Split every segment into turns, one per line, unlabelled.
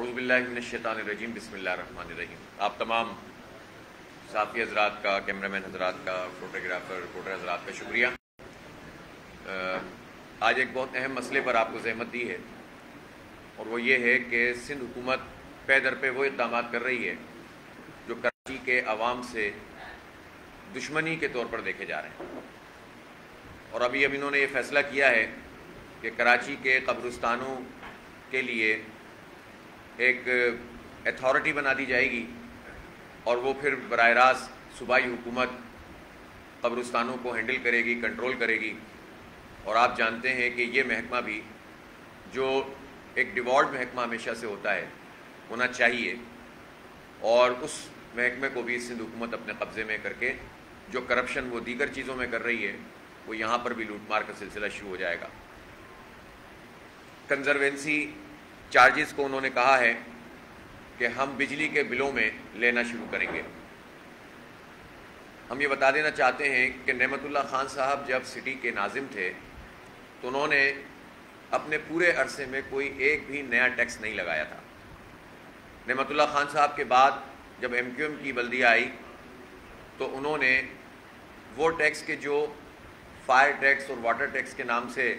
اعوذ باللہ من الشیطان الرجیم بسم اللہ الرحمن الرحیم۔ آپ تمام صحافی حضرات کا، کیمرہ مین حضرات کا، فوٹوگرافر رپورٹر حضرات کا شکریہ۔ آج ایک بہت اہم مسئلے پر آپ کو زحمت دی ہے، اور وہ یہ ہے کہ سندھ حکومت پے در پہ وہ اقدامات کر رہی ہے جو کراچی کے عوام سے دشمنی کے طور پر دیکھے جا رہے ہیں۔ اور ابھی انہوں نے یہ فیصلہ کیا ہے کہ کراچی کے قبرستانوں کے لیے ایک اتھارٹی بنا دی جائے گی، اور وہ پھر براہ راست صوبائی حکومت قبرستانوں کو ہینڈل کرے گی، کنٹرول کرے گی۔ اور آپ جانتے ہیں کہ یہ محکمہ بھی جو ایک ڈیوالوڈ محکمہ ہمیشہ سے ہوتا ہے ہونا چاہیے، اور اس محکمے کو بھی سندھ حکومت اپنے قبضے میں کر کے جو کرپشن وہ دیگر چیزوں میں کر رہی ہے وہ یہاں پر بھی لوٹ مار کا سلسلہ شروع ہو جائے گا۔ کنزروینسی چارجز کو انہوں نے کہا ہے کہ ہم بجلی کے بلوں میں لینا شروع کریں گے۔ ہم یہ بتا دینا چاہتے ہیں کہ نعمت اللہ خان صاحب جب سٹی کے ناظم تھے تو انہوں نے اپنے پورے عرصے میں کوئی ایک بھی نیا ٹیکس نہیں لگایا تھا۔ نعمت اللہ خان صاحب کے بعد جب ایم کیو ایم کی بلدیہ آئی تو انہوں نے وہ ٹیکس کے جو فائر ٹیکس اور واٹر ٹیکس کے نام سے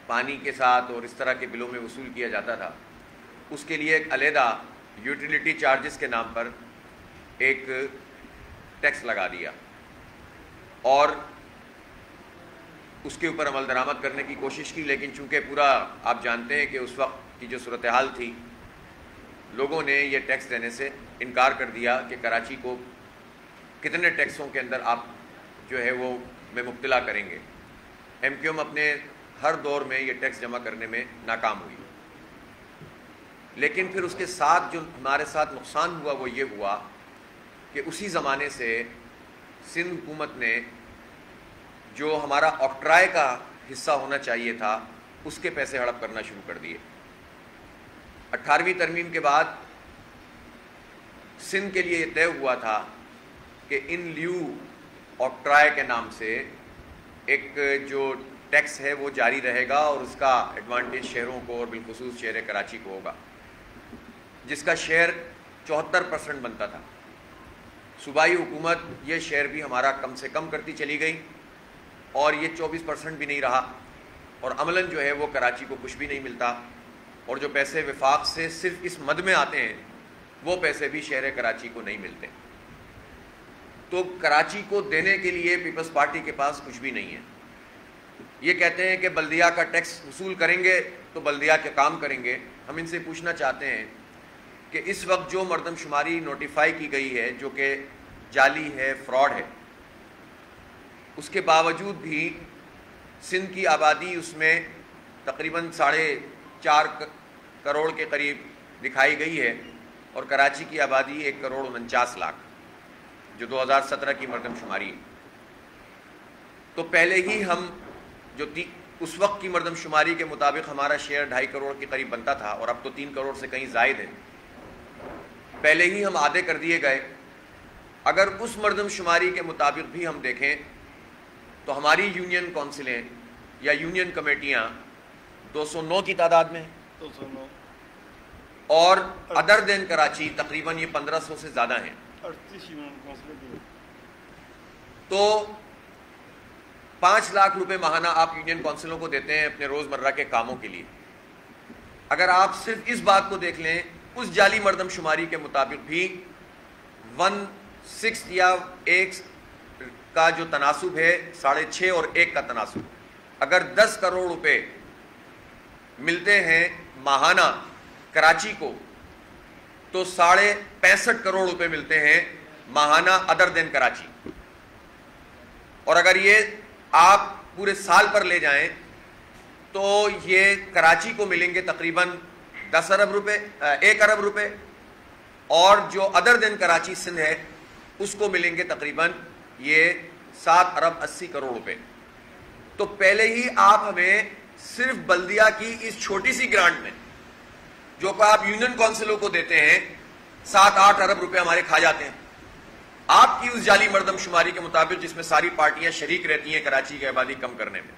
پانی کے ساتھ اور اس طرح کے بلوں میں وصول کیا جاتا تھا، اس کے لیے ایک علیحدہ یوٹیلیٹی چارجز کے نام پر ایک ٹیکس لگا دیا، اور اس کے اوپر عمل درآمد کرنے کی کوشش کی۔ لیکن چونکہ پورا آپ جانتے ہیں کہ اس وقت کی جو صورتحال تھی، لوگوں نے یہ ٹیکس دینے سے انکار کر دیا کہ کراچی کو کتنے ٹیکسوں کے اندر آپ جو ہے وہ میں مبتلا کریں گے۔ ایم کیو ایم اپنے ہر دور میں یہ ٹیکس جمع کرنے میں ناکام ہوئی، لیکن پھر اس کے ساتھ جو ہمارے ساتھ نقصان ہوا وہ یہ ہوا کہ اسی زمانے سے سندھ حکومت نے جو ہمارا آکٹرائے کا حصہ ہونا چاہیے تھا اس کے پیسے ہڑپ کرنا شروع کر دیے۔ 18ویں ترمیم کے بعد سندھ کے لیے یہ طے ہوا تھا کہ ان لیو آکٹرائے کے نام سے ایک جو ٹیکس ہے وہ جاری رہے گا، اور اس کا ایڈوانٹیج شہروں کو اور بالخصوص شہر کراچی کو ہوگا، جس کا شیئر 74% بنتا تھا۔ صوبائی حکومت یہ شیئر بھی ہمارا کم سے کم کرتی چلی گئی، اور یہ 24% بھی نہیں رہا، اور عملاً جو ہے وہ کراچی کو کچھ بھی نہیں ملتا، اور جو پیسے وفاق سے صرف اس مد میں آتے ہیں وہ پیسے بھی شہر کراچی کو نہیں ملتے۔ تو کراچی کو دینے کے لیے پیپلز پارٹی کے پاس کچھ بھی نہیں ہے۔ یہ کہتے ہیں کہ بلدیہ کا ٹیکس وصول کریں گے تو بلدیہ کے کام کریں گے۔ ہم ان سے پوچھنا چاہتے ہیں کہ اس وقت جو مردم شماری نوٹیفائی کی گئی ہے جو کہ جعلی ہے، فراڈ ہے، اس کے باوجود بھی سندھ کی آبادی اس میں تقریباً 4.5 کروڑ کے قریب دکھائی گئی ہے، اور کراچی کی آبادی 1.49 کروڑ جو 2017 کی مردم شماری ہے۔ تو پہلے ہی ہم جو اس وقت کی مردم شماری کے مطابق ہمارا شیئر 2.5 کروڑ کے قریب بنتا تھا، اور اب تو 3 کروڑ سے کہیں زائد ہے، پہلے ہی ہم آدھے کر دیے گئے۔ اگر اس مردم شماری کے مطابق بھی ہم دیکھیں تو ہماری یونین کونسلیں یا یونین کمیٹیاں 209 کی تعداد میں ہیں،
209
اور ادر دین کراچی تقریباً یہ 1500 سے زیادہ ہیں۔
38 یونین کونسلیں،
تو 5 لاکھ روپے ماہانہ آپ یونین کونسلوں کو دیتے ہیں اپنے روزمرہ کے کاموں کے لیے۔ اگر آپ صرف اس بات کو دیکھ لیں، اس جعلی مردم شماری کے مطابق بھی 1/6 یا 1 کا جو تناسب ہے، 6.5 اور 1 کا تناسب، اگر 10 کروڑ روپے ملتے ہیں ماہانہ کراچی کو، تو 65.5 کروڑ روپے ملتے ہیں ماہانہ ادر دین کراچی۔ اور اگر یہ آپ پورے سال پر لے جائیں تو یہ کراچی کو ملیں گے تقریباً 10 ارب روپے، 1 ارب روپے، اور جو ادر دین کراچی سندھ ہے اس کو ملیں گے تقریباً یہ 7 ارب 80 کروڑ روپے۔ تو پہلے ہی آپ ہمیں صرف بلدیہ کی اس چھوٹی سی گرانٹ میں جو کہ آپ یونین کونسلوں کو دیتے ہیں 7-8 ارب روپے ہمارے کھا جاتے ہیں۔ آپ کی اس جعلی مردم شماری کے مطابق جس میں ساری پارٹیاں شریک رہتی ہیں کراچی کی آبادی کم کرنے میں،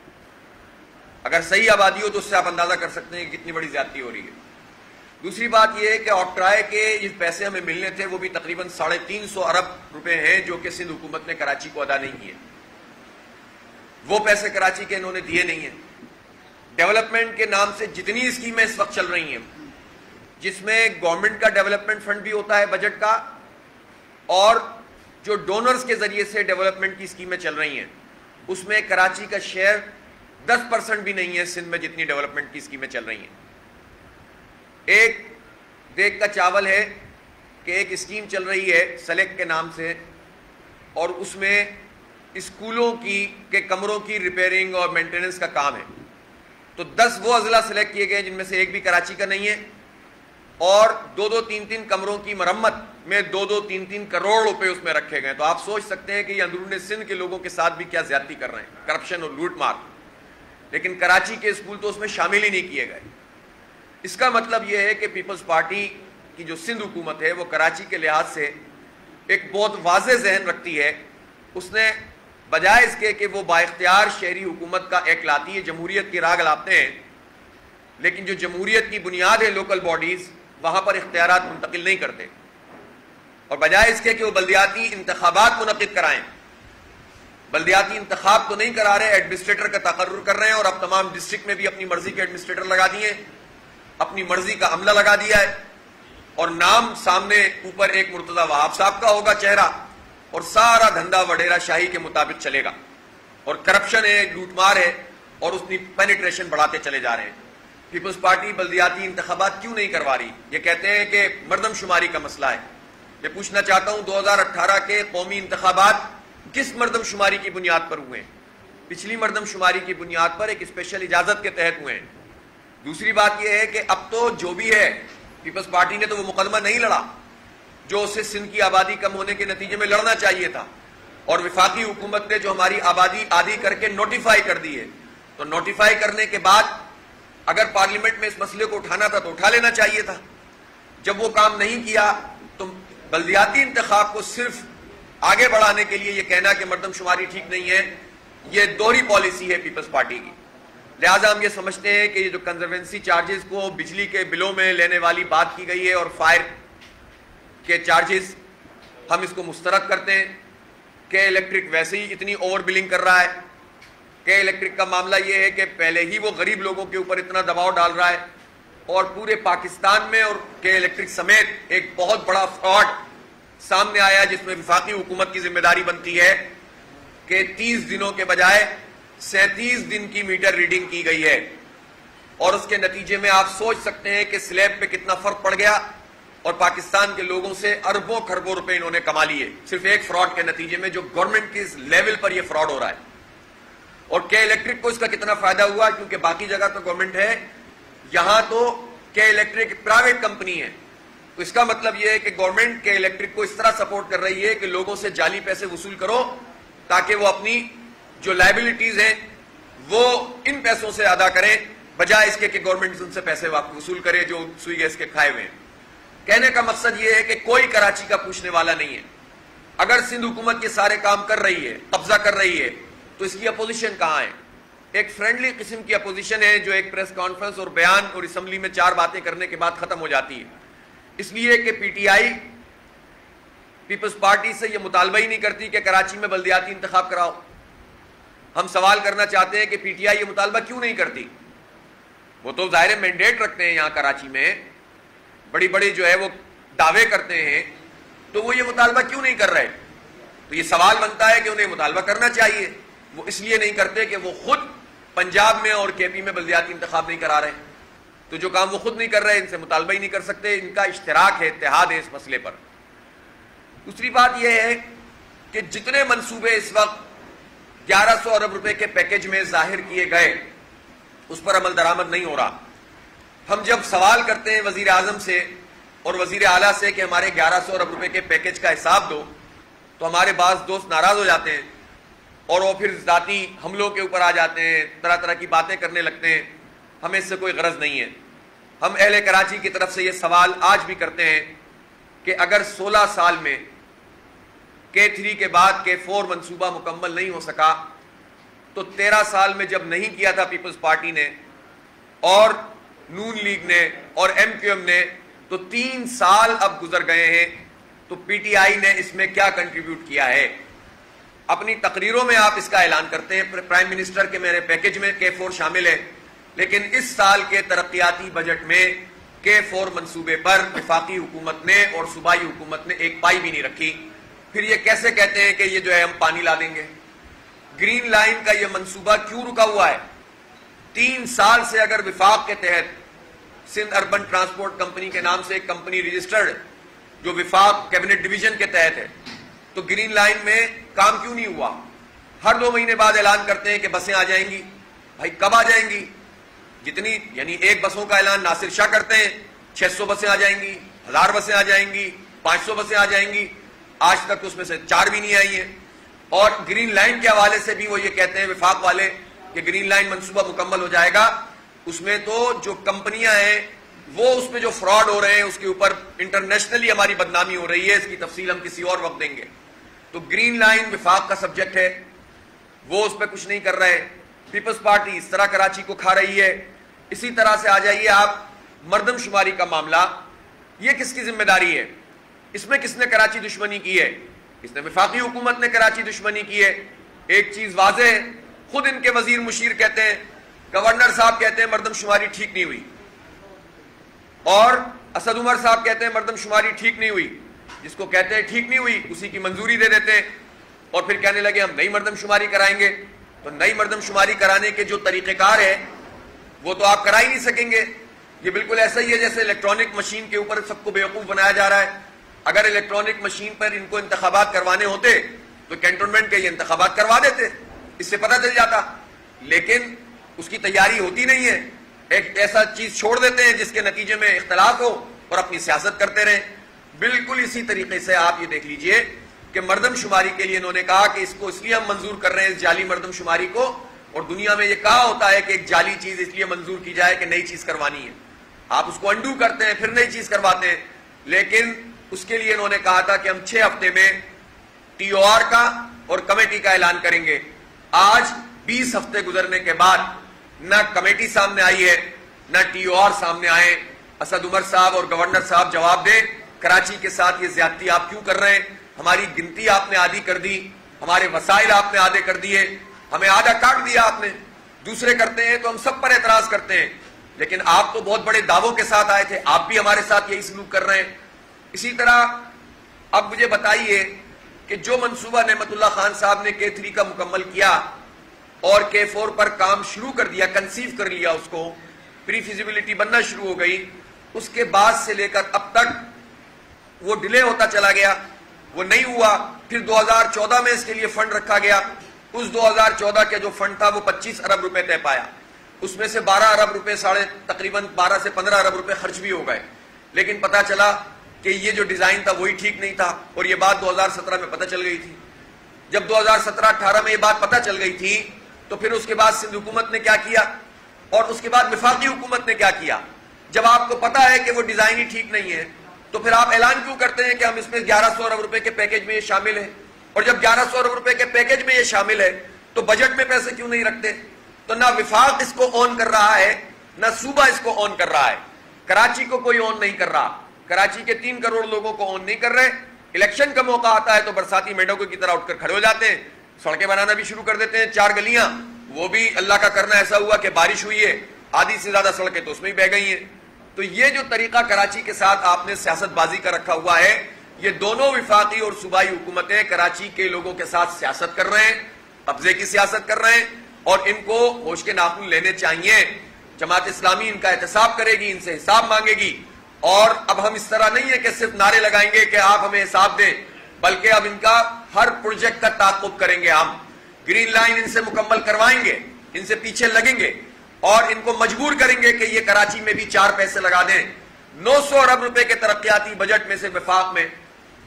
اگر صحیح آبادی ہو تو اس سے آپ اندازہ کر سکتے ہیں کہ کتنی بڑی زیادتی ہو رہی ہے۔ دوسری بات یہ ہے کہ آکٹرائے کے یہ پیسے ہمیں ملنے تھے وہ بھی تقریباً 350 ارب روپے ہیں جو کہ سندھ حکومت نے کراچی کو ادا نہیں کیے. وہ پیسے کراچی کے انہوں نے دیے نہیں ہیں. ڈیولپمنٹ کے نام سے جتنی اسکیمیں اس وقت چل رہی ہیں جس میں گورنمنٹ کا ڈیولپمنٹ فنڈ بھی ہوتا ہے بجٹ کا اور جو ڈونرز کے ذریعے سے ڈیولپمنٹ کی اسکیمیں چل رہی ہیں اس میں کراچی کا شیئر 10% بھی نہیں ہے سندھ میں جتنی ڈیولپمنٹ کی اسکیمیں چل رہی ہیں. ایک دیگ کا چاول ہے کہ ایک اسکیم چل رہی ہے سلیکٹ کے نام سے اور اس میں اسکولوں کے کمروں کی ریپیئرنگ اور مینٹیننس کا کام ہے. تو 10 وہ اضلاع سلیکٹ کیے گئے جن میں سے ایک بھی کراچی کا نہیں ہے اور 2-2, 3-3 کمروں کی مرمت میں 2-2, 3-3 کروڑ روپے اس میں رکھے گئے. تو آپ سوچ سکتے ہیں کہ یہ اندرون سندھ کے لوگوں کے ساتھ بھی کیا زیادتی کر رہے ہیں, کرپشن اور لوٹ مار. لیکن کراچی کے اسکول تو اس میں شامل ہی نہیں کیے گئے. اس کا مطلب یہ ہے کہ پیپلز پارٹی کی جو سندھ حکومت ہے وہ کراچی کے لحاظ سے ایک بہت واضح ذہن رکھتی ہے. اس نے بجائے اس کے کہ وہ بااختیار شہری حکومت کا ایک لاتی ہے, جمہوریت کی راگ لاتے ہیں, لیکن جو جمہوریت کی بنیاد ہے لوکل باڈیز وہاں پر اختیارات منتقل نہیں کرتے, اور بجائے اس کے کہ وہ بلدیاتی انتخابات منعقد کرائیں. بلدیاتی انتخاب تو نہیں کرا رہے, ایڈمنسٹریٹر کا تقرر کر رہے ہیں اور اب تمام ڈسٹرکٹ میں بھی اپنی مرضی کے ایڈمنسٹریٹر لگا دیے, اپنی مرضی کا عملہ لگا دیا ہے اور نام سامنے اوپر ایک مرتضی وہاب صاحب کا ہوگا چہرہ اور سارا دھندا وڈیرا شاہی کے مطابق چلے گا اور کرپشن ہے, لوٹ مار ہے اور اس کی پینیٹریشن بڑھاتے چلے جا رہے ہیں. پیپلز پارٹی بلدیاتی انتخابات کیوں نہیں کروا رہی؟ یہ کہتے ہیں کہ مردم شماری کا مسئلہ ہے. میں پوچھنا چاہتا ہوں 2018 کے قومی انتخابات کس مردم شماری کی بنیاد پر ہوئے ہیں؟ پچھلی مردم شماری کی بنیاد پر ایک اسپیشل اجازت کے تحت ہوئے ہیں. دوسری بات یہ ہے کہ اب تو جو بھی ہے پیپلز پارٹی نے تو وہ مقدمہ نہیں لڑا جو اسے سندھ کی آبادی کم ہونے کے نتیجے میں لڑنا چاہیے تھا, اور وفاقی حکومت نے جو ہماری آبادی آدھی کر کے نوٹیفائی کر دی ہے, تو نوٹیفائی کرنے کے بعد اگر پارلیمنٹ میں اس مسئلے کو اٹھانا تھا تو اٹھا لینا چاہیے تھا. جب وہ کام نہیں کیا تو بلدیاتی انتخاب کو صرف آگے بڑھانے کے لیے یہ کہنا کہ مردم شماری ٹھیک نہیں ہے, یہ دوہری پالیسی ہے پیپلز پارٹی کی. لہٰذا ہم یہ سمجھتے ہیں کہ یہ جو کنزروینسی چارجز کو بجلی کے بلوں میں لینے والی بات کی گئی ہے اور فائر کے چارجز, ہم اس کو مسترد کرتے ہیں. کہ الیکٹرک ویسے ہی اتنی اوور بلنگ کر رہا ہے. کہ الیکٹرک کا معاملہ یہ ہے کہ پہلے ہی وہ غریب لوگوں کے اوپر اتنا دباؤ ڈال رہا ہے اور پورے پاکستان میں اور کہ الیکٹرک سمیت ایک بہت بڑا فراڈ سامنے آیا جس میں وفاقی حکومت کی ذمہ داری بنتی ہے کہ 30 دنوں کے بجائے 37 دن کی میٹر ریڈنگ کی گئی ہے, اور اس کے نتیجے میں آپ سوچ سکتے ہیں کہ سلیب پہ کتنا فرق پڑ گیا اور پاکستان کے لوگوں سے اربوں خربوں روپے انہوں نے کما لیے صرف ایک فراڈ کے نتیجے میں, جو گورنمنٹ کے لیول پر یہ فراڈ ہو رہا ہے. اور کے الیکٹرک کو اس کا کتنا فائدہ ہوا کیونکہ باقی جگہ تو گورنمنٹ ہے, یہاں تو کے الیکٹرک پرائیویٹ کمپنی ہے. تو اس کا مطلب یہ ہے کہ گورنمنٹ کے الیکٹرک کو اس طرح سپورٹ کر رہی ہے کہ لوگوں سے جعلی پیسے وصول کرو تاکہ وہ اپنی جو لائبلٹیز ہیں وہ ان پیسوں سے ادا کریں بجائے اس کے کہ گورنمنٹ ان سے پیسے وصول کرے جو سوئی گیس کے کھائے ہوئے ہیں. کہنے کا مقصد یہ ہے کہ کوئی کراچی کا پوچھنے والا نہیں ہے. اگر سندھ حکومت یہ سارے کام کر رہی ہے, قبضہ کر رہی ہے, تو اس کی اپوزیشن کہاں ہے؟ ایک فرینڈلی قسم کی اپوزیشن ہے جو ایک پریس کانفرنس اور بیان اور اسمبلی میں 4 باتیں کرنے کے بعد ختم ہو جاتی ہے. اس لیے کہ P T I peoples party سے یہ مطالبہ ہی نہیں کرتی کہ کراچی میں بلدیاتی انتخاب کراؤ. ہم سوال کرنا چاہتے ہیں کہ پی ٹی آئی یہ مطالبہ کیوں نہیں کرتی؟ وہ تو ظاہر مینڈیٹ رکھتے ہیں یہاں کراچی میں, بڑی بڑی جو ہے وہ دعوے کرتے ہیں, تو وہ یہ مطالبہ کیوں نہیں کر رہے؟ تو یہ سوال بنتا ہے کہ انہیں مطالبہ کرنا چاہیے. وہ اس لیے نہیں کرتے کہ وہ خود پنجاب میں اور کے پی میں بلدیاتی انتخاب نہیں کرا رہے, تو جو کام وہ خود نہیں کر رہے ان سے مطالبہ ہی نہیں کر سکتے. ان کا اشتراک ہے, اتحاد ہے اس مسئلے پر. دوسری بات یہ ہے کہ جتنے منصوبے اس وقت 1100 ارب روپے کے پیکج میں ظاہر کیے گئے اس پر عمل درآمد نہیں ہو رہا. ہم جب سوال کرتے ہیں وزیر اعظم سے اور وزیر اعلیٰ سے کہ ہمارے 1100 ارب روپے کے پیکج کا حساب دو, تو ہمارے بعض دوست ناراض ہو جاتے ہیں اور وہ پھر ذاتی حملوں کے اوپر آ جاتے ہیں, طرح طرح کی باتیں کرنے لگتے ہیں. ہمیں اس سے کوئی غرض نہیں ہے. ہم اہل کراچی کی طرف سے یہ سوال آج بھی کرتے ہیں کہ اگر 16 سال میں K3 کے بعد K4 منصوبہ مکمل نہیں ہو سکا تو 13 سال میں جب نہیں کیا تھا پیپلز پارٹی نے اور نون لیگ نے اور ایم کیو ایم نے، تو 3 سال اب گزر گئے ہیں، تو پی ٹی آئی نے اس میں کیا کنٹریبیوٹ کیا ہے؟ اپنی تقریروں میں آپ اس کا اعلان کرتے ہیں پرائم منسٹر کے میرے پیکج میں K4 شامل ہے، لیکن اس سال کے ترقیاتی بجٹ میں K4 منصوبے پر وفاقی حکومت نے اور صوبائی حکومت نے ایک پائی بھی نہیں رکھی۔ پھر یہ کیسے کہتے ہیں کہ یہ جو ہے ہم پانی لا دیں گے؟ گرین لائن کا یہ منصوبہ کیوں رکا ہوا ہے؟ 3 سال سے اگر وفاق کے تحت سندھ اربن ٹرانسپورٹ کمپنی کے نام سے ایک کمپنی رجسٹرڈ جو وفاق کیبنٹ ڈویژن کے تحت ہے، تو گرین لائن میں کام کیوں نہیں ہوا؟ ہر 2 مہینے بعد اعلان کرتے ہیں کہ بسیں آ جائیں گی۔ بھائی کب آ جائیں گی؟ جتنی یعنی ایک بسوں کا اعلان ناصر شاہ کرتے ہیں 600 بسیں آ جائیں گی، 1000 بسیں آ جائیں گی، 500 بسیں آ جائیں گی، آج تک اس میں سے 4 بھی نہیں آئی ہیں۔ اور گرین لائن کے حوالے سے بھی وہ یہ کہتے ہیں وفاق والے کہ گرین لائن منصوبہ مکمل ہو جائے گا، اس میں تو جو کمپنیاں ہیں وہ اس میں جو فراڈ ہو رہے ہیں اس کے اوپر انٹرنیشنلی ہماری بدنامی ہو رہی ہے، اس کی تفصیل ہم کسی اور وقت دیں گے۔ تو گرین لائن وفاق کا سبجیکٹ ہے، وہ اس پہ کچھ نہیں کر رہے۔ پیپلز پارٹی اس طرح کراچی کو کھا رہی ہے۔ اسی طرح سے آ جائیے آپ مردم شماری کا معاملہ، یہ کس کی ذمہ داری ہے؟ اس میں کس نے کراچی دشمنی کی ہے؟ اس نے وفاقی حکومت نے کراچی دشمنی کی ہے۔ ایک چیز واضح ہے، خود ان کے وزیر مشیر کہتے ہیں، گورنر صاحب کہتے ہیں مردم شماری ٹھیک نہیں ہوئی، اور اسد عمر صاحب کہتے ہیں مردم شماری ٹھیک نہیں ہوئی۔ جس کو کہتے ہیں ٹھیک نہیں ہوئی اسی کی منظوری دے دیتے ہیں، اور پھر کہنے لگے ہم نئی مردم شماری کرائیں گے۔ تو نئی مردم شماری کرانے کے جو طریقہ کار ہے وہ تو آپ کرا ہی نہیں سکیں گے۔ یہ بالکل ایسا ہی ہے جیسے الیکٹرانک مشین کے اوپر سب کو بیوقوف بنایا جا رہا ہے۔ اگر الیکٹرانک مشین پر ان کو انتخابات کروانے ہوتے تو کینٹونمنٹ کے یہ انتخابات کروا دیتے، اس سے پتہ چل جاتا، لیکن اس کی تیاری ہوتی نہیں ہے۔ ایک ایسا چیز چھوڑ دیتے ہیں جس کے نتیجے میں اختلاف ہو اور اپنی سیاست کرتے رہیں۔ بالکل اسی طریقے سے آپ یہ دیکھ لیجئے کہ مردم شماری کے لیے انہوں نے کہا کہ اس کو اس لیے ہم منظور کر رہے ہیں اس جعلی مردم شماری کو، اور دنیا میں یہ کہا ہوتا ہے کہ ایک جعلی چیز اس لیے منظور کی جائے کہ نئی چیز کروانی ہے، آپ اس کو انڈو کرتے ہیں پھر نئی چیز کرواتے ہیں۔ لیکن اس کے لیے انہوں نے کہا تھا کہ ہم 6 ہفتے میں ٹی او آر کا اور کمیٹی کا اعلان کریں گے۔ آج 20 ہفتے گزرنے کے بعد نہ کمیٹی سامنے آئی ہے نہ ٹی او آر سامنے آئے۔ اسد عمر صاحب اور گورنر صاحب جواب دیں، کراچی کے ساتھ یہ زیادتی آپ کیوں کر رہے ہیں؟ ہماری گنتی آپ نے آدھی کر دی، ہمارے وسائل آپ نے آدھے کر دیے، ہمیں آدھا کاٹ دیا آپ نے۔ دوسرے کرتے ہیں تو ہم سب پر اعتراض کرتے ہیں، لیکن آپ تو بہت بڑے دعووں کے ساتھ آئے تھے، آپ بھی ہمارے ساتھ یہی سلوک کر رہے ہیں۔ اسی طرح اب مجھے بتائیے کہ جو منصوبہ نعمت اللہ خان صاحب نے K3 کا مکمل کیا اور K4 پر کام شروع کر دیا، کنسیو کر لیا، اس کو پری فیزیبلٹی بننا شروع ہو گئی، اس کے بعد سے لے کر اب تک وہ ڈیلے ہوتا چلا گیا، وہ نہیں ہوا۔ پھر 2014 میں اس کے لیے فنڈ رکھا گیا، اس 2014 کے جو فنڈ تھا وہ 25 ارب روپے طے پایا، اس میں سے 12 ارب روپے تقریباً 12 سے 15 ارب روپے خرچ بھی ہو گئے، لیکن پتا چلا کہ یہ جو ڈیزائن تھا وہی ٹھیک نہیں تھا، اور یہ بات 2017 میں پتہ چل گئی تھی۔ جب 2017-18 میں یہ بات پتہ چل گئی تھی تو پھر اس کے بعد سندھ حکومت نے کیا کیا اور اس کے بعد وفاقی حکومت نے کیا کیا؟ جب آپ کو پتا ہے کہ وہ ڈیزائن ہی ٹھیک نہیں ہے تو پھر آپ اعلان کیوں کرتے ہیں کہ ہم اس میں 1100 ارب روپے کے پیکج میں یہ شامل ہے؟ اور جب 1100 ارب روپے کے پیکج میں یہ شامل ہے تو بجٹ میں پیسے کیوں نہیں رکھتے؟ تو نہ وفاق اس کو آن کر رہا ہے نہ صوبہ اس کو آن کر رہا ہے، کراچی کو کوئی آن نہیں کر رہا، کراچی کے 3 کروڑ لوگوں کو آن نہیں کر رہے۔ الیکشن کا موقع آتا ہے تو برساتی میڈکوں کی طرح اٹھ کر کھڑے ہو جاتے ہیں، سڑکیں بنانا بھی شروع کر دیتے ہیں، 4 گلیاں، وہ بھی اللہ کا کرنا ایسا ہوا کہ بارش ہوئی ہے، آدھی سے زیادہ سڑکیں تو اس میں ہی بہ گئی ہیں۔ تو یہ جو طریقہ کراچی کے ساتھ آپ نے سیاست بازی کا رکھا ہوا ہے، یہ دونوں وفاقی اور صوبائی حکومتیں کراچی کے لوگوں کے ساتھ سیاست کر رہے ہیں، قبضے کی سیاست کر رہے ہیں، اور ان کو ہوش کے ناخن لینے چاہیے۔ جماعت اسلامی ان کا احتساب کرے گی، ان سے حساب مانگے گی، اور اب ہم اس طرح نہیں ہے کہ صرف نعرے لگائیں گے کہ آپ ہمیں حساب دیں، بلکہ اب ان کا ہر پروجیکٹ کا تعاقب کریں گے۔ ہم گرین لائن ان سے مکمل کروائیں گے، ان سے پیچھے لگیں گے اور ان کو مجبور کریں گے کہ یہ کراچی میں بھی 4 پیسے لگا دیں۔ 900 ارب روپے کے ترقیاتی بجٹ میں سے وفاق میں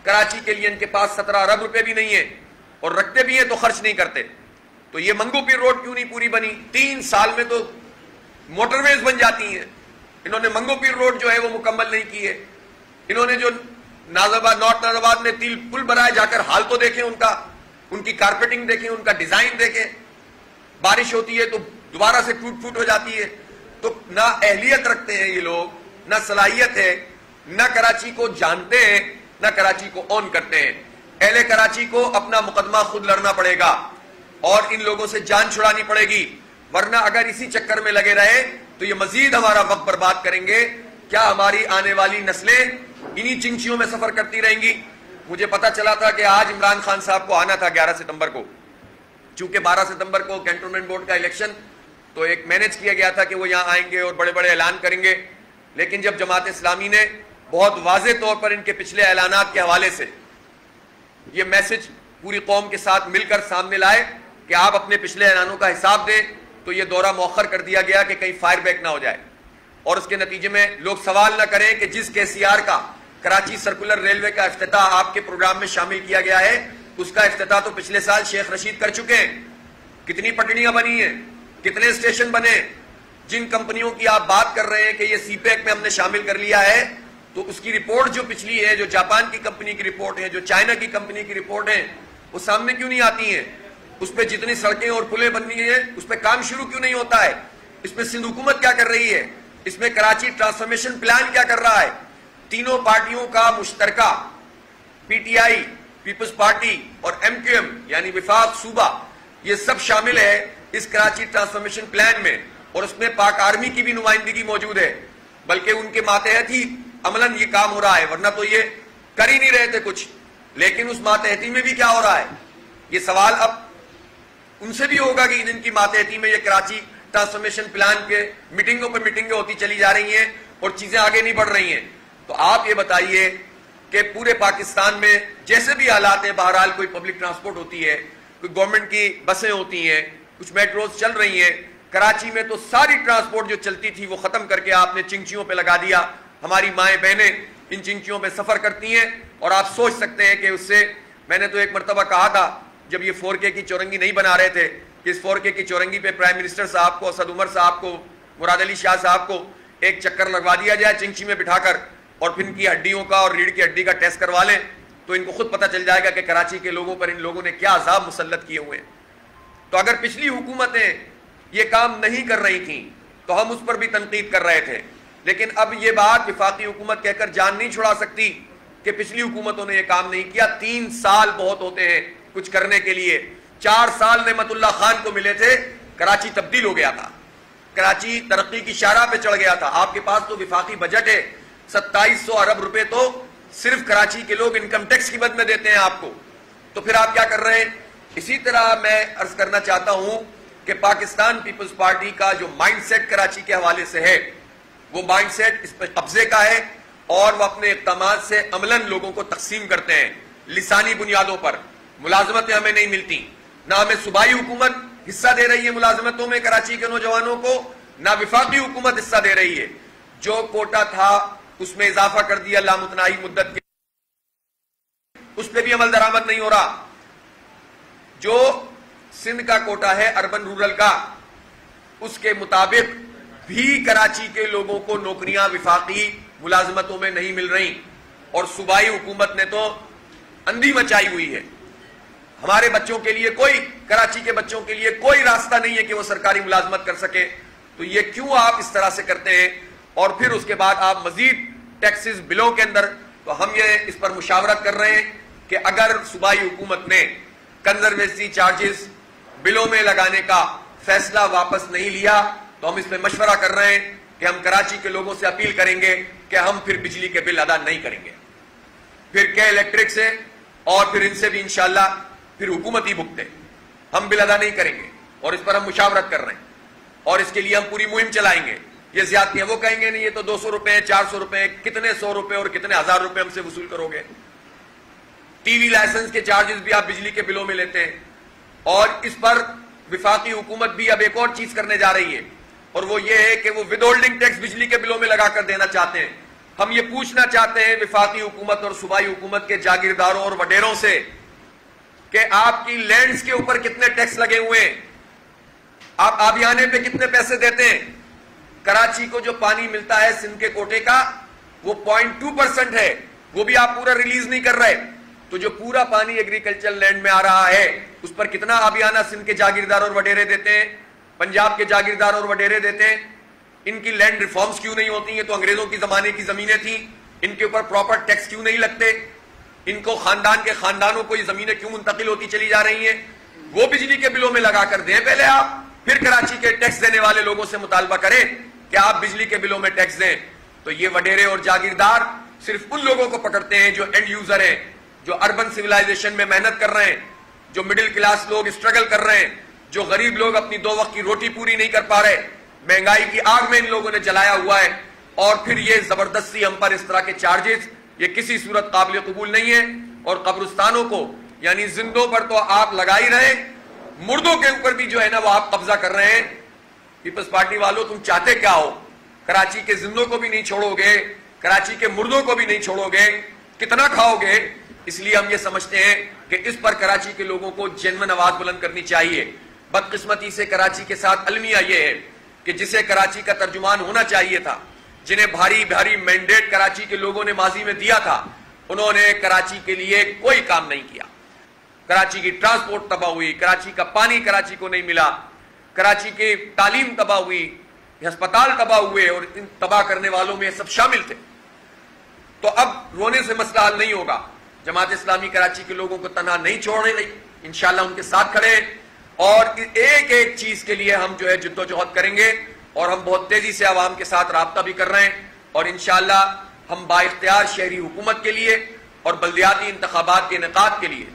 کراچی کے لیے ان کے پاس 17 ارب روپے بھی نہیں ہے، اور رکھتے بھی ہیں تو خرچ نہیں کرتے۔ تو یہ منگو پیر روڈ کیوں نہیں پوری بنی؟ 3 سال میں تو موٹر ویز بن جاتی ہیں، انہوں نے منگو پیر روڈ جو ہے وہ مکمل نہیں کی ہے۔ انہوں نے جو نارتھ نازآباد میں تیل پل بنائے، جا کر حال تو دیکھیں ان کا، ان کی کارپیٹنگ دیکھیں، ان کا ڈیزائن دیکھیں، بارش ہوتی ہے تو دوبارہ سے ٹوٹ پھوٹ ہو جاتی ہے۔ تو نہ اہلیت رکھتے ہیں یہ لوگ نہ صلاحیت ہے، نہ کراچی کو جانتے ہیں، نہ کراچی کو اون کرتے ہیں۔ اہل کراچی کو اپنا مقدمہ خود لڑنا پڑے گا اور ان لوگوں سے جان چھڑانی پڑے گی، ورنہ اگر اسی چکر میں لگے رہے تو یہ مزید ہمارا وقت برباد کریں گے۔ کیا ہماری آنے والی نسلیں انہی چنچیوں میں سفر کرتی رہیں گی؟ مجھے پتا چلا تھا کہ آج عمران خان صاحب کو آنا تھا 11 ستمبر کو، چونکہ 12 ستمبر کو کینٹونمنٹ بورڈ کا الیکشن، تو ایک مینج کیا گیا تھا کہ وہ یہاں آئیں گے اور بڑے بڑے اعلان کریں گے، لیکن جب جماعت اسلامی نے بہت واضح طور پر ان کے پچھلے اعلانات کے حوالے سے یہ میسج پوری قوم کے ساتھ مل کر سامنے لائے کہ آپ اپنے پچھلے اعلانوں کا حساب دیں، تو یہ دورہ مؤخر کر دیا گیا کہ کہیں فائر بیک نہ ہو جائے، اور اس کے نتیجے میں لوگ سوال نہ کریں کہ جس KCR کا کراچی سرکولر ریلوے کا افتتاح آپ کے پروگرام میں شامل کیا گیا ہے، اس کا افتتاح تو پچھلے سال شیخ رشید کر چکے ہیں۔ کتنی پٹڑیاں بنی ہیں، کتنے اسٹیشن بنے، جن کمپنیوں کی آپ بات کر رہے ہیں کہ یہ CPEC میں ہم نے شامل کر لیا ہے، تو اس کی رپورٹ جو پچھلی ہے، جو جاپان کی کمپنی کی رپورٹ ہے، جو چائنا کی کمپنی کی رپورٹ ہے، وہ سامنے کیوں نہیں آتی ہیں؟ اس پہ جتنی سڑکیں اور پلیں بننی ہیں اس پہ کام شروع کیوں نہیں ہوتا ہے؟ اس میں سندھ حکومت کیا کر رہی ہے؟ اس میں کراچی ٹرانسفارمیشن پلان کیا کر رہا ہے؟ تینوں پارٹیوں کا مشترکہ PTI، پیپلز پارٹی اور MQM یعنی وفاق صوبہ، یہ سب شامل ہے اس کراچی ٹرانسفارمیشن پلان میں، اور اس میں پاک آرمی کی بھی نمائندگی موجود ہے، بلکہ ان کے ماتحت ہی عملاً یہ کام ہو رہا ہے، ورنہ تو یہ کر ہی نہیں رہے تھے کچھ۔ لیکن اس ماتحتی میں بھی کیا ہو رہا ہے؟ یہ سوال اب ان سے بھی ہوگا کہ ان کی ماتحتی میں یہ کراچی ٹرانسفارمیشن پلان کے میٹنگوں پہ میٹنگیں ہوتی چلی جا رہی ہیں اور چیزیں آگے نہیں بڑھ رہی ہیں۔ تو آپ یہ بتائیے کہ پورے پاکستان میں جیسے بھی حالات ہیں، بہرحال کوئی پبلک ٹرانسپورٹ ہوتی ہے، کوئی گورنمنٹ کی بسیں ہوتی ہیں، کچھ میٹروز چل رہی ہیں، کراچی میں تو ساری ٹرانسپورٹ جو چلتی تھی وہ ختم کر کے آپ نے چنگچیوں پہ لگا دیا۔ ہماری مائیں بہنیں ان چنگچیوں پہ سفر کرتی ہیں، اور آپ سوچ سکتے ہیں کہ اس سے، میں نے تو ایک مرتبہ کہا تھا جب یہ 4K کی چورنگی نہیں بنا رہے تھے کہ اس 4K کی چورنگی پہ پرائم منسٹر صاحب کو، اسد عمر صاحب کو، مراد علی شاہ صاحب کو ایک چکر لگوا دیا جائے چنگچی میں بٹھا کر، اور پھر ان کی ہڈیوں کا اور ریڑھ کی ہڈی کا ٹیسٹ کروا لیں، تو ان کو خود پتہ چل جائے گا کہ کراچی کے لوگوں پر ان لوگوں نے کیا عذاب مسلط کیے ہوئے ہیں۔ تو اگر پچھلی حکومتیں یہ کام نہیں کر رہی تھیں تو ہم اس پر بھی تنقید کر رہے تھے، لیکن اب یہ بات وفاقی حکومت کہہ کر جان نہیں چھڑا سکتی کہ پچھلی حکومتوں نے یہ کام نہیں کیا۔ 3 سال بہت ہوتے ہیں کچھ کرنے کے لیے۔ 4 سال نعمت اللہ خان کو ملے تھے، کراچی تبدیل ہو گیا تھا، کراچی ترقی کی شاہراہ پہ چڑھ گیا تھا۔ آپ کے پاس تو وفاقی بجٹ ہے، 2700 ارب روپے تو صرف کراچی کے لوگ انکم ٹیکس کی مد میں دیتے ہیں آپ کو، تو پھر آپ کیا کر رہے ہیں؟ اسی طرح میں عرض کرنا چاہتا ہوں کہ پاکستان پیپلز پارٹی کا جو مائنڈ سیٹ کراچی کے حوالے سے ہے، وہ مائنڈ سیٹ اس پہ قبضے کا ہے، اور وہ اپنے اقدامات سے عملاً لوگوں کو تقسیم کرتے ہیں لسانی بنیادوں پر۔ ملازمتیں ہمیں نہیں ملتی، نہ ہمیں صوبائی حکومت حصہ دے رہی ہے ملازمتوں میں کراچی کے نوجوانوں کو، نہ وفاقی حکومت حصہ دے رہی ہے۔ جو کوٹا تھا اس میں اضافہ کر دیا لامتناہی مدت کے، اس پہ بھی عمل درآمد نہیں ہو رہا۔ جو سندھ کا کوٹا ہے اربن رورل کا، اس کے مطابق بھی کراچی کے لوگوں کو نوکریاں وفاقی ملازمتوں میں نہیں مل رہی، اور صوبائی حکومت نے تو اندھی مچائی ہوئی ہے۔ ہمارے بچوں کے لیے کوئی، کراچی کے بچوں کے لیے کوئی راستہ نہیں ہے کہ وہ سرکاری ملازمت کر سکے۔ تو یہ کیوں آپ اس طرح سے کرتے ہیں؟ اور پھر اس کے بعد آپ مزید ٹیکسز بلوں کے اندر، تو ہم یہ اس پر مشاورت کر رہے ہیں کہ اگر صوبائی حکومت نے کنزرویسی چارجز بلوں میں لگانے کا فیصلہ واپس نہیں لیا، تو ہم اس پہ مشورہ کر رہے ہیں کہ ہم کراچی کے لوگوں سے اپیل کریں گے کہ ہم پھر بجلی کے بل ادا نہیں کریں گے، پھر کے الیکٹرک سے اور پھر ان سے بھی انشاءاللہ پھر حکومت ہی بھگتے، ہم بل ادا نہیں کریں گے، اور اس پر ہم مشاورت کر رہے ہیں، اور اس کے لیے ہم پوری مہم چلائیں گے۔ یہ زیادتی ہے، وہ کہیں گے نہیں یہ تو 200 روپے 400 روپے، کتنے 100 روپے اور کتنے 1000 روپے ہم سے وصول کرو گے۔ ٹی وی لائسنس کے چارجز بھی آپ بجلی کے بلوں میں لیتے ہیں، اور اس پر وفاقی حکومت بھی اب ایک اور چیز کرنے جا رہی ہے، اور وہ یہ ہے کہ وہ ود ہولڈنگ ٹیکس بجلی کے بلوں میں لگا کر دینا چاہتے ہیں۔ ہم یہ پوچھنا چاہتے ہیں وفاقی حکومت اور صوبائی حکومت کے جاگیرداروں اور وڈیروں سے کہ آپ کی لینڈز کے اوپر کتنے ٹیکس لگے ہوئے ہیں، آپ آبیانے پہ کتنے پیسے دیتے ہیں۔ کراچی کو جو پانی ملتا ہے سندھ کے کوٹے کا وہ 0.2% ہے، وہ بھی آپ پورا ریلیز نہیں کر رہے۔ تو جو پورا پانی ایگریکلچر لینڈ میں آ رہا ہے اس پر کتنا آبیانہ سندھ کے جاگیردار اور وڈیرے دیتے ہیں، پنجاب کے جاگیردار اور وڈیرے دیتے ہیں؟ ان کی لینڈ ریفارمز کیوں نہیں ہوتی ہیں؟ تو انگریزوں کی زمانے کی زمینیں تھیں، ان کے اوپر پراپر ٹیکس کیوں نہیں لگتے؟ ان کو خاندان کے خاندانوں کو یہ زمینیں کیوں منتقل ہوتی چلی جا رہی ہیں؟ وہ بجلی کے بلوں میں لگا کر دیں پہلے آپ، پھر کراچی کے ٹیکس دینے والے لوگوں سے مطالبہ کریں کہ آپ بجلی کے بلوں میں ٹیکس دیں۔ تو یہ وڈیرے اور جاگیردار صرف ان لوگوں کو پکڑتے ہیں جو اینڈ یوزر ہیں، جو اربن سویلائزیشن میں محنت کر رہے ہیں، جو مڈل کلاس لوگ اسٹرگل کر رہے ہیں، جو غریب لوگ اپنی 2 وقت کی روٹی پوری نہیں کر پا رہے، مہنگائی کی آگ میں ان لوگوں نے جلایا ہوا ہے۔ اور پھر یہ زبردستی ہم پر اس طرح کے چارجز، یہ کسی صورت قابل قبول نہیں ہے۔ اور قبرستانوں کو، یعنی زندوں پر تو آپ لگا ہی رہے، مردوں کے اوپر بھی جو ہے نا وہ آپ قبضہ کر رہے ہیں۔ پیپلز پارٹی والوں تم چاہتے کیا ہو؟ کراچی کے زندوں کو بھی نہیں چھوڑو گے، کراچی کے مردوں کو بھی نہیں چھوڑو گے، کتنا کھاؤ گے؟ اس لیے ہم یہ سمجھتے ہیں کہ اس پر کراچی کے لوگوں کو جنون آواز بلند کرنی چاہیے۔ بدقسمتی سے کراچی کے ساتھ المیہ یہ ہے کہ جسے کراچی کا ترجمان ہونا چاہیے تھا، جنہیں بھاری بھاری مینڈیٹ کراچی کے لوگوں نے ماضی میں دیا تھا، انہوں نے کراچی کے لیے کوئی کام نہیں کیا۔ کراچی کی ٹرانسپورٹ تباہ ہوئی، کراچی کا پانی کراچی کو نہیں ملا، کراچی کی تعلیم تباہ ہوئی، ہسپتال تباہ ہوئے، اور ان تباہ کرنے والوں میں سب شامل تھے۔ تو اب رونے سے مسئلہ حل نہیں ہوگا۔ جماعت اسلامی کراچی کے لوگوں کو تنہا نہیں چھوڑنے گئی، انشاءاللہ ان کے ساتھ کھڑے ہیں، اور ایک ایک چیز کے لیے ہم جو ہے جد و جہد کریں گے، اور ہم بہت تیزی سے عوام کے ساتھ رابطہ بھی کر رہے ہیں، اور انشاءاللہ ہم با اختیار شہری حکومت کے لیے اور بلدیاتی انتخابات کے انعقاد کے لیے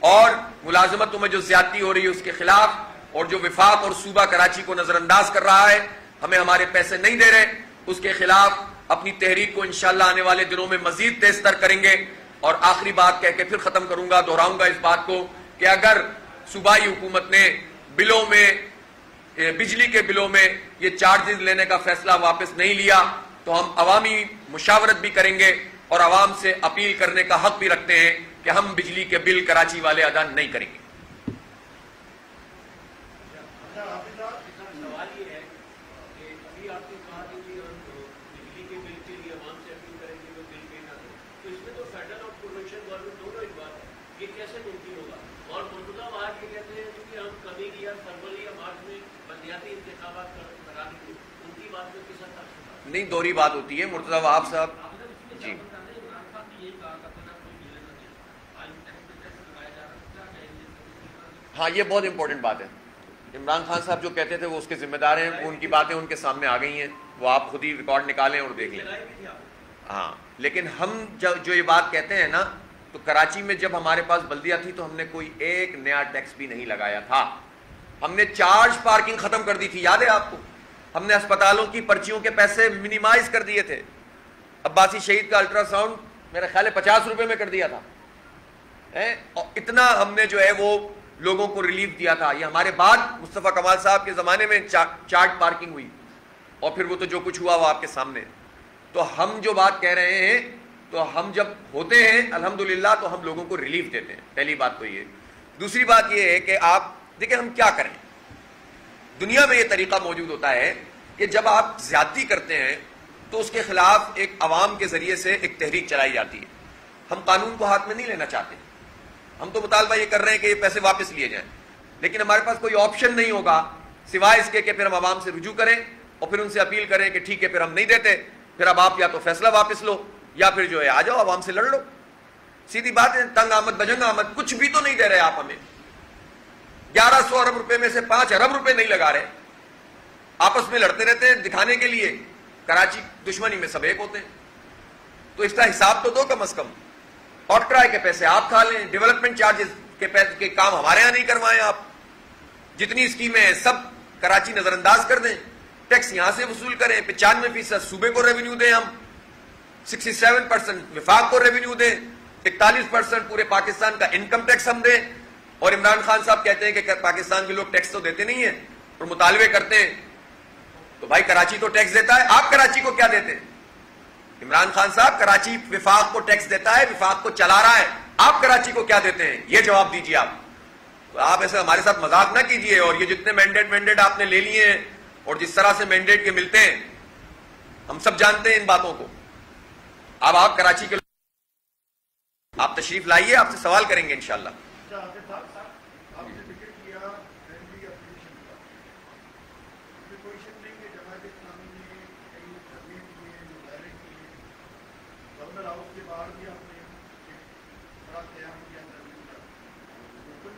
اور ملازمتوں میں جو زیادتی ہو رہی ہے اس کے خلاف، اور جو وفاق اور صوبہ کراچی کو نظر انداز کر رہا ہے، ہمیں ہمارے پیسے نہیں دے رہے، اس کے خلاف اپنی تحریک کو انشاءاللہ آنے والے دنوں میں مزید تیز تر کریں گے۔ اور آخری بات کہہ کے پھر ختم کروں گا، دہراؤں گا اس بات کو کہ اگر صوبائی حکومت نے بلوں میں، بجلی کے بلوں میں یہ چارجز لینے کا فیصلہ واپس نہیں لیا تو ہم عوامی مشاورت بھی کریں گے، اور عوام سے اپیل کرنے کا حق بھی رکھتے ہیں کہ ہم بجلی کے بل کراچی والے ادا نہیں کریں گے۔ نہیں، دوہری بات ہوتی ہے مرتضی وہاب صاحب جی۔ ہاں، یہ بہت امپورٹنٹ بات ہے۔ عمران خان صاحب جو کہتے تھے وہ اس کے ذمہ دار ہیں، ان کی باتیں ان کے سامنے آ گئی ہیں، وہ آپ خود ہی ریکارڈ نکالیں اور دیکھ لیں۔ ہاں، لیکن ہم جو یہ بات کہتے ہیں نا، تو کراچی میں جب ہمارے پاس بلدیہ تھی تو ہم نے کوئی ایک نیا ٹیکس بھی نہیں لگایا تھا۔ ہم نے چارج پارکنگ ختم کر دی تھی، یاد ہے آپ کو؟ ہم نے اسپتالوں کی پرچیوں کے پیسے منیمائز کر دیے تھے۔ عباسی شہید کا الٹرا ساؤنڈ میرا خیال ہے 50 روپے میں کر دیا تھا، اور اتنا ہم نے جو ہے وہ لوگوں کو ریلیف دیا تھا۔ یہ ہمارے بعد مصطفیٰ کمال صاحب کے زمانے میں چارج پارکنگ ہوئی، اور پھر وہ تو جو کچھ ہوا وہ آپ کے سامنے۔ تو ہم جو بات کہہ رہے ہیں، تو ہم جب ہوتے ہیں الحمدللہ تو ہم لوگوں کو ریلیف دیتے ہیں، پہلی بات تو یہ۔ دوسری بات یہ ہے کہ آپ دیکھیں ہم کیا کریں۔ دنیا میں یہ طریقہ موجود ہوتا ہے کہ جب آپ زیادتی کرتے ہیں تو اس کے خلاف ایک عوام کے ذریعے سے ایک تحریک چلائی جاتی ہے۔ ہم قانون کو ہاتھ میں نہیں لینا چاہتے، ہم تو مطالبہ یہ کر رہے ہیں کہ یہ پیسے واپس لیے جائیں، لیکن ہمارے پاس کوئی آپشن نہیں ہوگا سوائے اس کے کہ پھر ہم عوام سے رجوع کریں اور پھر ان سے اپیل کریں کہ ٹھیک ہے پھر ہم نہیں دیتے، پھر اب آپ یا تو فیصلہ واپس لو یا پھر جو ہے آ جاؤ عوام سے لڑ لو۔ سیدھی بات ہے، تنگ آمد بجنگ آمد، کچھ بھی تو نہیں دے رہے آپ ہمیں۔ 1100 ارب روپے میں سے 5 ارب روپے نہیں لگا رہے، آپس میں لڑتے رہتے ہیں دکھانے کے لیے۔ کراچی دشمنی میں سب ایک ہوتے ہیں، تو اس کا حساب تو دو کم از کم۔ اور ٹرائی کے پیسے آپ کھا لیں، ڈیولپمنٹ چارجز کے کام ہمارے ہاں نہیں کروائیں آپ، جتنی اسکیمیں ہیں سب کراچی نظر انداز کر دیں، ٹیکس یہاں سے وصول کریں، 95% صوبے کو ریونیو دیں ہم، 67% وفاق کو ریونیو دیں، 41% پورے پاکستان کا انکم ٹیکس ہم دیں۔ اور عمران خان صاحب کہتے ہیں کہ پاکستان کے لوگ ٹیکس تو دیتے نہیں ہیں اور مطالبے کرتے ہیں، تو بھائی کراچی تو ٹیکس دیتا ہے، آپ کراچی کو کیا دیتے ہیں؟ عمران خان صاحب، کراچی وفاق کو ٹیکس دیتا ہے، وفاق کو چلا رہا ہے، آپ کراچی کو کیا دیتے ہیں؟ یہ جواب دیجیے آپ۔ تو آپ ایسے ہمارے ساتھ مذاق نہ کیجیے، اور یہ جتنے مینڈیٹ آپ نے لے لیے ہیں اور جس طرح سے مینڈیٹ کے ملتے ہیں ہم سب جانتے ہیں ان باتوں کو۔ اب آپ کراچی کے آپ تشریف لائیے، آپ سے سوال کریں گے انشاءاللہ۔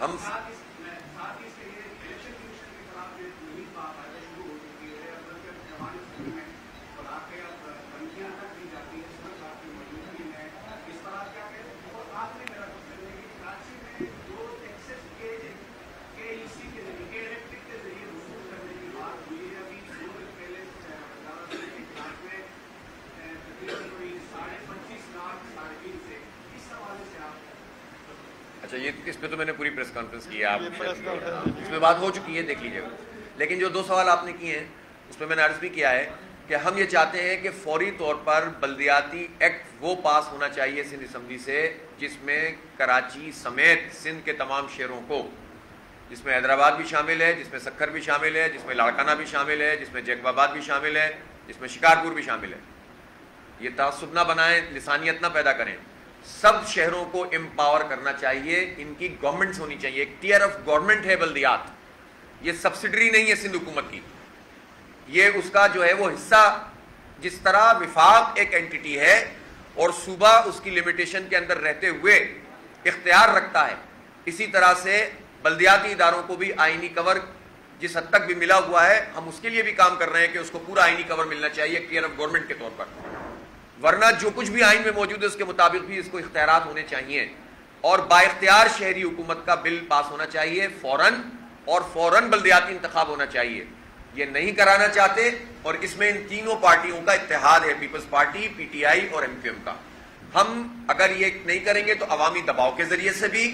ہم اچھا، یہ اس پہ تو میں نے پوری پریس کانفرنس کی ہے، آپ اس میں بات ہو چکی ہے، دیکھ لیجیے گا. لیکن جو 2 سوال آپ نے کیے ہیں اس پہ میں نے عرض بھی کیا ہے کہ ہم یہ چاہتے ہیں کہ فوری طور پر بلدیاتی ایکٹ وہ پاس ہونا چاہیے سندھ اسمبلی سے جس میں کراچی سمیت سندھ کے تمام شہروں کو، جس میں حیدرآباد بھی شامل ہے، جس میں سکھر بھی شامل ہے، جس میں لاڑکانہ بھی شامل ہے، جس میں جیکب آباد بھی شامل ہے، جس میں شکارپور بھی شامل ہے. یہ تعصب نہ بنائیں، لسانیت نہ پیدا کریں. سب شہروں کو امپاور کرنا چاہیے، ان کی گورنمنٹس ہونی چاہیے. ایک ٹیئر آف گورنمنٹ ہے بلدیات، یہ سبسڈری نہیں ہے سندھ حکومت کی، یہ اس کا جو ہے وہ حصہ. جس طرح وفاق ایک اینٹی ہے اور صوبہ اس کی لمیٹیشن کے اندر رہتے ہوئے اختیار رکھتا ہے، اسی طرح سے بلدیاتی اداروں کو بھی آئینی کور جس حد تک بھی ملا ہوا ہے، ہم اس کے لیے بھی کام کر رہے ہیں کہ اس کو پورا آئینی کور ملنا چاہیے ایک ٹیئر آف گورنمنٹ کے طور پر. ورنہ جو کچھ بھی آئین میں موجود ہے اس کے مطابق بھی اس کو اختیارات ہونے چاہیے، اور با اختیار شہری حکومت کا بل پاس ہونا چاہیے فوراً، اور فوراً بلدیاتی انتخاب ہونا چاہیے. یہ نہیں کرانا چاہتے، اور اس میں ان تینوں پارٹیوں کا اتحاد ہے، peoples party, P T I اور ایم کیو ایم کا. ہم اگر یہ نہیں کریں گے تو عوامی دباؤ کے ذریعے سے بھی،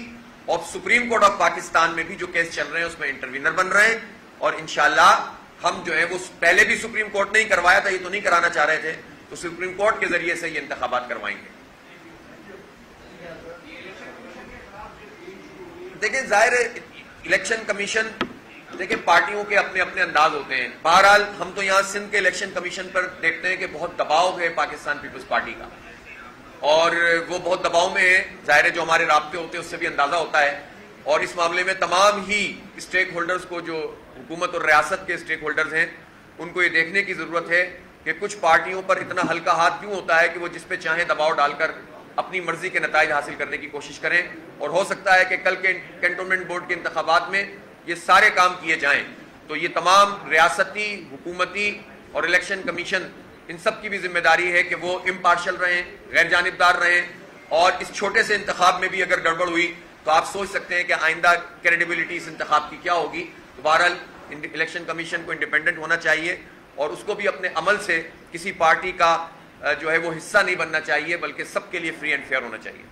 اور سپریم کورٹ آف پاکستان میں بھی جو کیس چل رہے ہیں اس میں انٹروینر بن رہے ہیں، اور انشاءاللہ ہم جو ہے وہ پہلے بھی سپریم کورٹ نے ہی کروایا تھا، یہ تو نہیں کرانا چاہ رہے تھے، تو سپریم کورٹ کے ذریعے سے یہ انتخابات کروائیں گے. دیکھیں ظاہر ہے الیکشن کمیشن، دیکھیں پارٹیوں کے اپنے اپنے انداز ہوتے ہیں. بہرحال ہم تو یہاں سندھ کے الیکشن کمیشن پر دیکھتے ہیں کہ بہت دباؤ ہے پاکستان پیپلز پارٹی کا، اور وہ بہت دباؤ میں ہے. ظاہر ہے جو ہمارے رابطے ہوتے ہیں اس سے بھی اندازہ ہوتا ہے، اور اس معاملے میں تمام ہی اسٹیک ہولڈرز کو، جو حکومت اور ریاست کے اسٹیک ہولڈرز ہیں، ان کو یہ دیکھنے کی ضرورت ہے کہ کچھ پارٹیوں پر اتنا ہلکا ہاتھ کیوں ہوتا ہے کہ وہ جس پہ چاہیں دباؤ ڈال کر اپنی مرضی کے نتائج حاصل کرنے کی کوشش کریں. اور ہو سکتا ہے کہ کل کے کینٹونمنٹ بورڈ کے انتخابات میں یہ سارے کام کیے جائیں، تو یہ تمام ریاستی، حکومتی اور الیکشن کمیشن، ان سب کی بھی ذمہ داری ہے کہ وہ امپارشل رہیں، غیر جانبدار رہیں. اور اس چھوٹے سے انتخاب میں بھی اگر گڑبڑ ہوئی تو آپ سوچ سکتے ہیں کہ آئندہ کریڈیبلٹی اس انتخاب کی کیا ہوگی. تو بہرحال الیکشن کمیشن کو انڈیپینڈنٹ ہونا چاہیے، اور اس کو بھی اپنے عمل سے کسی پارٹی کا جو ہے وہ حصہ نہیں بننا چاہیے، بلکہ سب کے لیے فری اینڈ فیئر ہونا چاہیے.